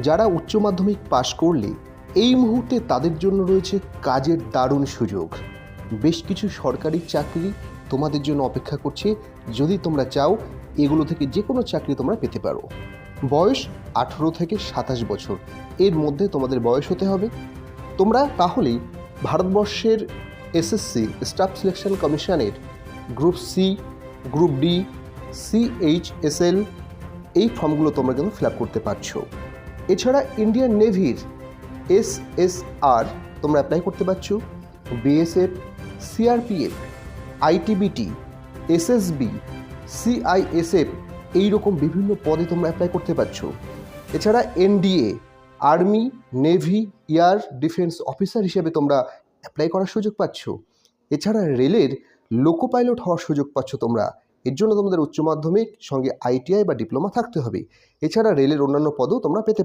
যারা উচ্চ মাধ্যমিক পাশ করলে এই মুহূর্তে তাদের জন্য রয়েছে কাজের দারুণ সুযোগ। বেশ কিছু সরকারি চাকরি তোমাদের জন্য অপেক্ষা করছে। যদি তোমরা চাও এগুলো থেকে যে কোনো চাকরি তোমরা পেতে পারো। বয়স 18 থেকে 27 বছর এর মধ্যে তোমাদের বয়স হতে হবে। তোমরা তাহলেই ভারতবর্ষের এসএসসি স্টাফ সিলেকশন কমিশনের group C, group D, CHSL এই ফর্মগুলো তোমরা কিন্তু ফিল আপ করতে পারছো। এছাড়া ইন্ডিয়ান নেভির SSR তোমরা অ্যাপ্লাই করতে পারছো। BSF, CRPF, ITBT, SSB, CISF এইরকম বিভিন্ন পদে তোমরা অ্যাপ্লাই করতে পারছো। এছাড়া NDA, army, navy, air defence officer হিসেবে তোমরা অ্যাপ্লাই করার সুযোগ পাচ্ছ। এছাড়া রেলের লোকো পাইলট হওয়ার সুযোগ পাচ্ছ তোমরা। এর জন্য তোমাদের উচ্চ মাধ্যমিক সঙ্গে ITI বা ডিপ্লোমা থাকতে হবে। এছাড়া রেলের অন্যান্য পদেও তোমরা পেতে